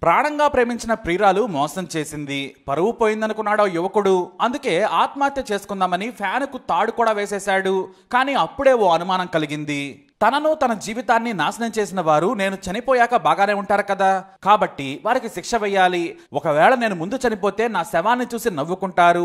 ప్రాణంగా ప్రేమించిన ప్రియురాలు మోసం చేసింది. పరువు పోయిందనుకున్నాడు ఆ యువకుడు. అందుకే ఆత్మహత్య చేసుకుందామని ఫ్యాన్కు తాడు కూడా వేసేశాడు. కానీ అప్పుడే ఓ అనుమానం కలిగింది. తనను తన జీవితాన్ని నాశనం చేసిన వారు నేను చనిపోయాక బాగానే ఉంటారు కదా, కాబట్టి వారికి శిక్ష వేయాలి. ఒకవేళ నేను ముందు చనిపోతే నా శవాన్ని చూసి నవ్వుకుంటారు.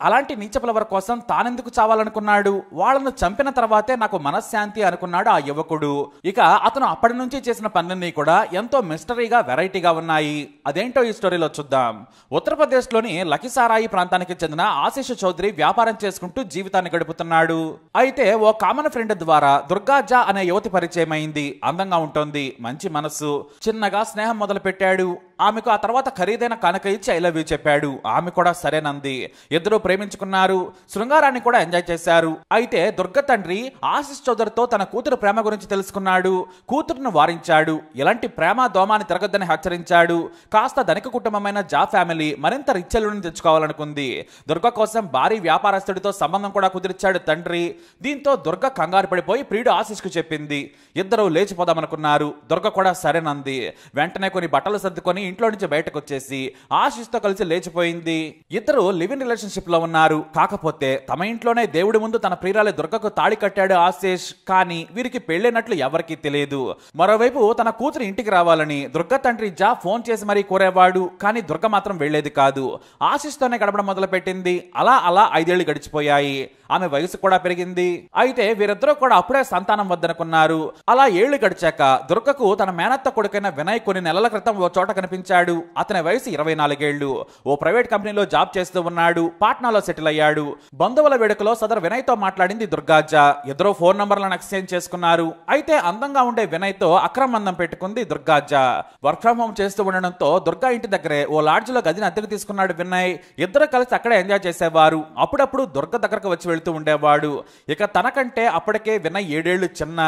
అలాంటి నీచపులవర కోసం తానెందుకు చావాలనుకున్నాడు? వాళ్లను చంపిన తర్వాతే నాకు మనశ్శాంతి అనుకున్నాడు ఆ యువకుడు. ఇక అతను అప్పటి నుంచి చేసిన పనులన్నీ కూడా ఎంతో మిస్టరీగా వెరైటీగా ఉన్నాయి. అదేంటో ఈ స్టోరీలో చూద్దాం. ఉత్తరప్రదేశ్లోని లఖీసారాయి ప్రాంతానికి చెందిన ఆశీష్ చౌదరి వ్యాపారం చేసుకుంటూ జీవితాన్ని గడుపుతున్నాడు. అయితే ఓ కామన్ ఫ్రెండ్ ద్వారా దుర్గాజా అనే యువతి పరిచయం అయింది. అందంగా ఉంటుంది, మంచి మనసు. చిన్నగా స్నేహం మొదలు పెట్టాడు. ఆమెకు ఆ తర్వాత ఖరీదైన కానుక ఇచ్చి ఐ లవ్ యూ చెప్పాడు. ఆమె కూడా సరేనంది. ఇద్దరు ప్రేమించుకున్నారు, శృంగారాన్ని కూడా ఎంజాయ్ చేశారు. అయితే దుర్గ తండ్రి ఆశీష్ చౌదరితో తన కూతురు ప్రేమ గురించి తెలుసుకున్నాడు. కూతురును వారించాడు. ఇలాంటి ప్రేమ దోమాన్ని తిరగొద్దని హెచ్చరించాడు. కాస్త ధనిక కుటుంబమైన జా ఫ్యామిలీ మరింత రిచ్చెల్లుని తెచ్చుకోవాలనుకుంది. దుర్గ కోసం భారీ వ్యాపారస్తుడితో సంబంధం కూడా కుదిర్చాడు తండ్రి. దీంతో దుర్గ కంగారు పడిపోయి ప్రియుడు ఆశీష్కు చెప్పింది. ఇద్దరు లేచిపోదామనుకున్నారు. దుర్గ కూడా సరేనంది. వెంటనే కొన్ని బట్టలు సర్దుకొని ఇంట్లో నుంచి బయటకు వచ్చేసి ఆశీష్తో కలిసి లేచిపోయింది. ఇద్దరు లివ్ ఇన్ రిలేషన్షిప్ లో ఉన్నారు. కాకపోతే తమ ఇంట్లోనే దేవుడి ముందు తన ప్రియురాలి దుర్గకు తాళి కట్టాడు ఆశీష్. కానీ వీరికి పెళ్ళైనట్లు ఎవరికీ తెలియదు. మరోవైపు తన కూతురు ఇంటికి రావాలని దుర్గ తండ్రి జా ఫోన్ చేసి మరీ కోరేవాడు. కానీ దుర్గ మాత్రం వెళ్లేది కాదు. ఆశీష్ తోనే గడపడం మొదలు పెట్టింది. అలా 5 ఏళ్లు గడిచిపోయాయి. ఆమె వయసు కూడా పెరిగింది. అయితే వీరిద్దరూ కూడా అప్పుడే సంతానం వద్దనుకున్నారు. అలా ఏళ్లు గడిచాక దుర్గకు తన మేనత్త కొడుకైన వినయ్ కొన్ని నెలల క్రితం ఓ చోట కనిపించాడు. అతని వయసు 24 ఏళ్లు. ఓ ప్రైవేట్ కంపెనీలో జాబ్ చేస్తూ ఉన్నాడు. పాట్నాలో సెటిల్ అయ్యాడు. బంధువుల వేడుకలో సదరు వినయ్ తో మాట్లాడింది దుర్గాజా. ఇద్దరు ఫోన్ నంబర్లను ఎక్స్చేంజ్ చేసుకున్నారు. అయితే అందంగా ఉండే వినయ్ తో అక్రమందం పెట్టుకుంది దుర్గాజా. వర్క్ ఫ్రం హోమ్ చేస్తూ ఉండడంతో దుర్గా ఇంటి దగ్గరే ఓ లాడ్జ్ లో గదిని అద్దెకు తీసుకున్నాడు వినయ్. ఇద్దరు కలిసి అక్కడే ఎంజాయ్ చేసేవారు. అప్పుడప్పుడు దుర్గ దగ్గరకు వచ్చి వెళ్తూ ఉండేవాడు. ఇక తనకంటే అప్పటికే వినయ్ 7 ఏళ్లు చిన్న.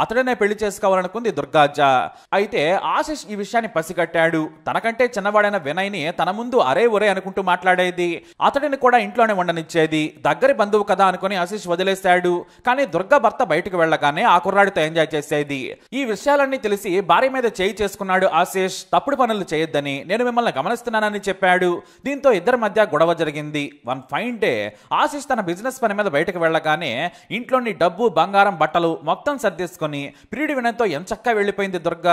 అతడనే పెళ్లి చేసుకోవాలనుకుంది దుర్గాజా. అయితే ఆశీష్ ఈ విషయాన్ని పసిగట్టాడు. తనకంటే చిన్నవాడైన వినయ్ ని తన ముందు అరే ఒరే అనుకుంటూ మాట్లాడేది. అతడిని కూడా ఇంట్లోనే ఉండనిచ్చేది. దగ్గరి బంధువు కదా అనుకుని ఆశీష్ వదిలేశాడు. కానీ దుర్గ భర్త బయటకు వెళ్లగానే ఆ కుర్రాడితో ఎంజాయ్ చేసేది. ఈ విషయాలన్నీ తెలిసి భార్య మీద చేయి చేసుకున్నాడు ఆశీష్. తప్పుడు పనులు చేయొద్దని నేను మిమ్మల్ని గమనిస్తున్నానని చెప్పాడు. దీంతో ఇద్దరి మధ్య గొడవ జరిగింది. వన్ ఫైన్ డే ఆశీష్ తన బిజినెస్ పని మీద బయటకు వెళ్లగానే ఇంట్లోని డబ్బు, బంగారం, బట్టలు మొత్తం సర్దేసుకుని ప్రియుడి వినయంతో ఎంచక్కా వెళ్లిపోయింది దుర్గ.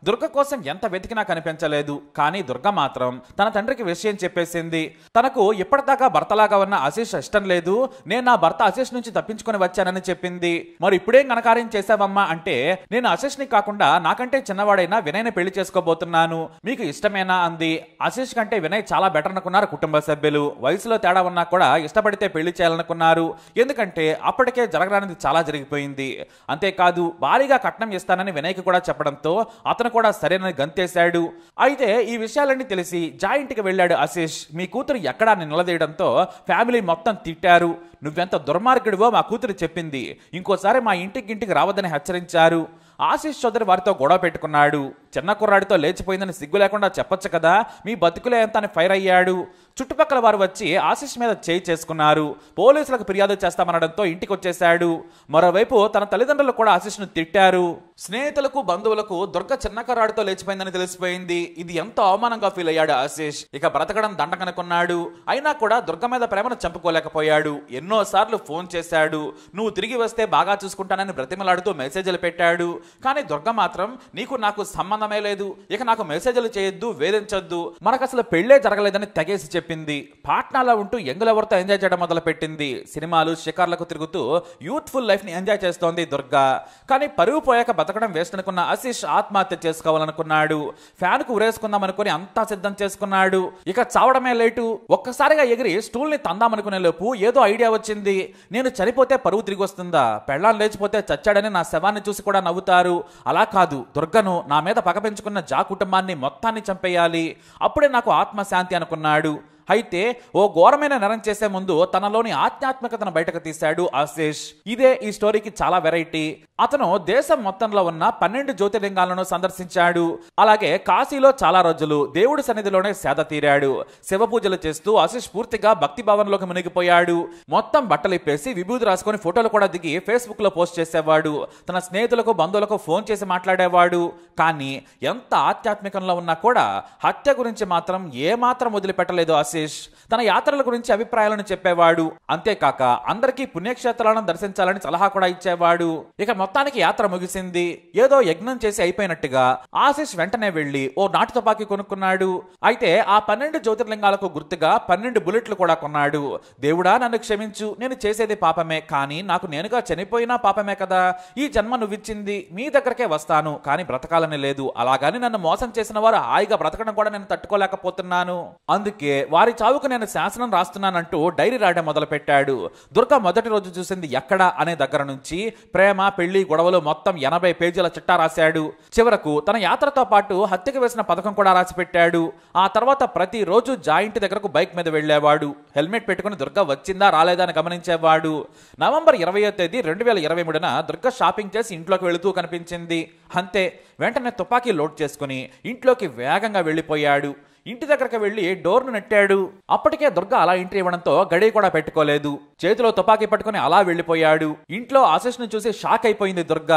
దుర్గ కోసం ఎంత వెతికినా కనిపించలేదు. కానీ దుర్గ మాత్రం తన తండ్రికి విషయం చెప్పేసింది. తనకు ఇప్పటిదాకా భర్తలాగా ఉన్న ఆశీష్ ఇష్టం లేదు. నేను నా భర్త ఆశీష్ నుంచి తప్పించుకొని వచ్చానని చెప్పింది. మరి ఇప్పుడేం ఘనకార్యం చేశావమ్మా అంటే, నేను ఆశీష్ ని కాకుండా నాకంటే చిన్నవాడైన వినయ్ని పెళ్లి చేసుకోబోతున్నాను, మీకు ఇష్టమేనా అంది. ఆశీష్ కంటే వినయ్ చాలా బెటర్ అనుకున్నారు కుటుంబ సభ్యులు. వయసులో తేడా ఉన్నా కూడా ఇష్టపడితే పెళ్లి చేయాలనుకున్నారు. ఎందుకంటే అప్పటికే జరగరానిది చాలా జరిగిపోయింది. అంతేకాదు భారీగా కట్నం ఇస్తానని వినయ్కి కూడా చెప్పడంతో అతను కూడా సరేనని గంతేశాడు. అయితే ఈ విషయాలన్నీ తెలిసి జా ఇంటికి వెళ్ళాడు ఆశీష్. మీ కూతురు ఎక్కడా నిలదీయడంతో ఫ్యామిలీ మొత్తం తిట్టారు. నువ్వెంత దుర్మార్గుడివో మా కూతురు చెప్పింది, ఇంకోసారి మా ఇంటికి రావద్దని హెచ్చరించారు. ఆశీష్ చౌదరి వారితో గొడవ పెట్టుకున్నాడు. చిన్న కుర్రాడితో లేచిపోయిందని సిగ్గు లేకుండా చెప్పొచ్చు కదా, మీ బతుకులే ఎంత అని ఫైర్ అయ్యాడు. చుట్టుపక్కల వారు వచ్చి ఆశీష్ మీద చేయి చేసుకున్నారు. పోలీసులకు ఫిర్యాదు చేస్తామనడంతో ఇంటికి వచ్చేశాడు. మరోవైపు తన తల్లిదండ్రులు కూడా ఆశీష్ను తిట్టారు. స్నేహితులకు, బంధువులకు దుర్గ చిన్న కుర్రాడితో లేచిపోయిందని తెలిసిపోయింది. ఇది ఎంతో అవమానంగా ఫీల్ అయ్యాడు ఆశీష్. ఇక బ్రతకడం దండకనుకున్నాడు. అయినా కూడా దుర్గ మీద ప్రేమను చంపుకోలేకపోయాడు. ఎన్నోసార్లు ఫోన్ చేశాడు. నువ్వు తిరిగి వస్తే బాగా చూసుకుంటానని బ్రతిమలాడుతూ మెసేజ్లు పెట్టాడు. కానీ దుర్గ మాత్రం నీకు నాకు సంబంధమే లేదు, ఇక నాకు మెసేజ్లు చేయొద్దు, వేధించొద్దు, మనకు అసలు పెళ్లే జరగలేదని తెగేసి చెప్పింది. పాట్నాలో ఉంటూ యంగులెవరితో ఎంజాయ్ చేయడం మొదలు పెట్టింది. సినిమాలు, షికార్లకు తిరుగుతూ యూత్ఫుల్ లైఫ్ ని ఎంజాయ్ చేస్తోంది దుర్గ. కానీ పరువు పోయాక బతకడం వేస్ట్ అనుకున్న ఆశీష్ ఆత్మహత్య చేసుకోవాలనుకున్నాడు. ఫ్యాన్ కు ఉరేసుకుందాం అనుకుని అంతా సిద్ధం చేసుకున్నాడు. ఇక చావడమే లేటు. ఒక్కసారిగా ఎగిరి స్టూల్ ని తందామనుకునే లోపు ఏదో ఐడియా వచ్చింది. నేను చనిపోతే పరువు తిరిగి వస్తుందా, పెళ్ళాన్ని లేచిపోతే చచ్చాడని నా శవాన్ని చూసి కూడా నవ్వుతారు. అలా కాదు, దుర్గను, నా మీద పగ పెంచుకున్న జా కుటుంబాన్ని మొత్తాన్ని చంపేయాలి. అప్పుడే నాకు ఆత్మశాంతి అనుకున్నాడు. అయితే ఓ ఘోరమైన నేరం చేసే ముందు తనలోని ఆధ్యాత్మికతను బయటకు తీశాడు ఆశిష్. ఇదే ఈ స్టోరీకి చాలా వెరైటీ. అతను దేశం మొత్తంలో ఉన్న 12 జ్యోతిర్లింగాలను సందర్శించాడు. అలాగే కాశీలో చాలా రోజులు దేవుడి సన్నిధిలోనే సేద తీరాడు. శివ పూజలు చేస్తూ ఆశిష్ పూర్తిగా భక్తి భావనలోకి మునిగిపోయాడు. మొత్తం బట్టలిప్పేసి విభూతి రాసుకొని ఫోటోలు కూడా దిగి ఫేస్బుక్ లో పోస్ట్ చేసేవాడు. తన స్నేహితులకు బంధువులకు ఫోన్ చేసి మాట్లాడేవాడు. కానీ ఎంత ఆధ్యాత్మికంలో ఉన్నా కూడా హత్య గురించి మాత్రం ఏమాత్రం వదిలిపెట్టలేదు ఆశిష్. తన యాత్రల గురించి అభిప్రాయాలను చెప్పేవాడు. అంతేకాక అందరికీ పుణ్యక్షేత్రాలను దర్శించాలని సలహా కూడా ఇచ్చేవాడు. ఇక మొత్తానికి యాత్ర ముగిసింది. ఏదో యజ్ఞం చేసి అయిపోయినట్టుగా ఆశిష్ వెంటనే వెళ్లి ఓ నాటు తుపాకీ కొనుక్కున్నాడు. అయితే ఆ 12 జ్యోతిర్లింగాలకు గుర్తుగా 12 బుల్లెట్లు కూడా కొన్నాడు. దేవుడా నన్ను క్షమించు, నేను చేసేది పాపమే, కానీ నాకు నేనుగా చనిపోయినా పాపమే కదా. ఈ జన్మ నువ్విచ్చింది, మీ దగ్గరకే వస్తాను, కానీ బ్రతకాలని లేదు. అలాగని నన్ను మోసం చేసిన వారు హాయిగా బ్రతకడం కూడా నేను తట్టుకోలేకపోతున్నాను. అందుకే వారి చావుకు నేను శాసనం రాస్తున్నానంటూ డైరీ రాయడం మొదలు పెట్టాడు. దుర్గ మొదటి రోజు చూసింది ఎక్కడ అనే దగ్గర నుంచి ప్రేమ, పెళ్లి, గొడవలు మొత్తం 80 పేజీల చిట్టా రాశాడు. చివరకు తన యాత్రతో పాటు హత్యకు వేసిన పథకం కూడా రాసి పెట్టాడు. ఆ తర్వాత ప్రతి రోజు జాయింట్ దగ్గరకు బైక్ మీద వెళ్లేవాడు. హెల్మెట్ పెట్టుకుని దుర్గ వచ్చిందా రాలేదా అని గమనించేవాడు. నవంబర్ 20వ తేదీ 2023న దుర్గ షాపింగ్ చేసి ఇంట్లోకి వెళుతూ కనిపించింది. అంతే, వెంటనే తుపాకీ లోడ్ చేసుకుని ఇంట్లోకి వేగంగా వెళ్లిపోయాడు. ఇంటి దగ్గరకు వెళ్లి డోర్ను నెట్టాడు. అప్పటికే దుర్గ అలా ఎంట్రీ ఇవ్వడంతో గడియ కూడా పెట్టుకోలేదు. చేతిలో తుపాకీ పట్టుకుని అలా వెళ్లిపోయాడు. ఇంట్లో ఆశిష్ ను చూసి షాక్ అయిపోయింది దుర్గ.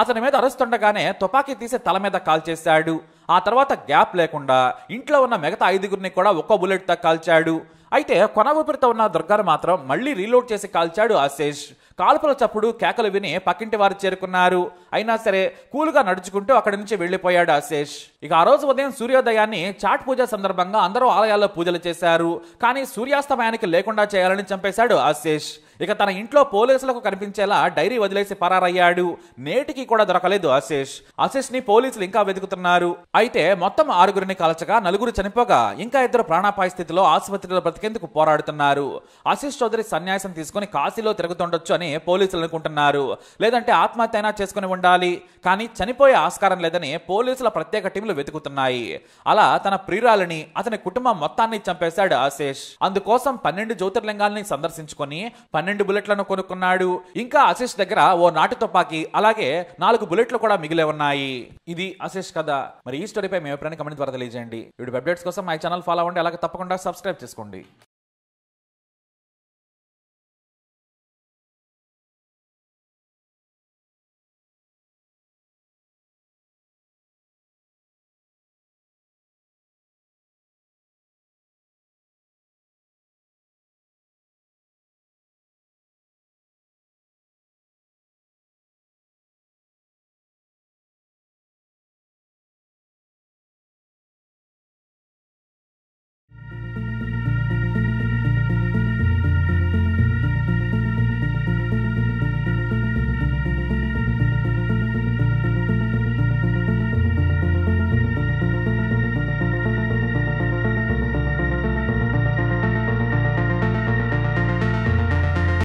అతని మీద అరుస్తుండగానే తుపాకీ తీసి తల మీద కాల్చేశాడు. ఆ తర్వాత గ్యాప్ లేకుండా ఇంట్లో ఉన్న మిగతా 5గురిని కూడా ఒక్కో బుల్లెట్ తో కాల్చాడు. అయితే కొన ఊపిరితో ఉన్న దుర్గాను మాత్రం మళ్లీ రీలోడ్ చేసి కాల్చాడు ఆశిష్. కాల్పుల చప్పుడు, కేకలు విని పక్కింటి వారు చేరుకున్నారు. అయినా సరే కూలుగా నడుచుకుంటూ అక్కడి నుంచి వెళ్లిపోయాడు ఆశిష్. ఇక ఆ రోజు ఉదయం సూర్యోదయాన్ని చాట్ పూజ సందర్భంగా అందరూ ఆలయాల్లో పూజలు చేశారు. కానీ సూర్యాస్తమయానికి లేకుండా చేయాలని చంపేశాడు ఆశిష్. ఇక తన ఇంట్లో పోలీసులకు కనిపించేలా డైరీ వదిలేసి పరారయ్యాడు. నేటికి కూడా దొరకలేదు ఆశిష్. ఆశిష్ ని పోలీసులు ఇంకా వెతుకుతున్నారు. అయితే మొత్తం 6గురిని కాల్చగా 4 చనిపోగా ఇంకా 2 ప్రాణాపాయ స్థితిలో ఆసుపత్రిలో బ్రతికేందుకు పోరాడుతున్నారు. ఆశిష్ చౌదరి సన్యాసం తీసుకుని కాశీలో తిరుగుతుండొచ్చు అని పోలీసులు అనుకుంటున్నారు. లేదంటే ఆత్మహత్య అయినా చేసుకుని ఉండాలి. కానీ చనిపోయే ఆస్కారం లేదని పోలీసుల ప్రత్యేక టీంలు వెతుకుతున్నాయి. అలా తన ప్రియురాలిని, అతని కుటుంబం మొత్తాన్ని చంపేశాడు ఆశిష్. అందుకోసం 12 జ్యోతిర్లింగాల్ని సందర్శించుకొని 12 బుల్లెట్లను కొనుక్కున్నాడు. ఇంకా ఆశిష్ దగ్గర ఓ నాటు తుపాకీ, అలాగే 4 బుల్లెట్లు కూడా మిగిలే ఉన్నాయి. ఇది ఆశిష్ కథ. మరి ఈ స్టోరీపై మీ అభిప్రాయాన్ని కమెంట్ ద్వారా తెలియజేయండి. వీడియో అప్డేట్స్ కోసం మై ఛానల్ ఫాలో అవ్వండి. అలాగే తప్పకుండా సబ్స్క్రైబ్ చేసుకోండి.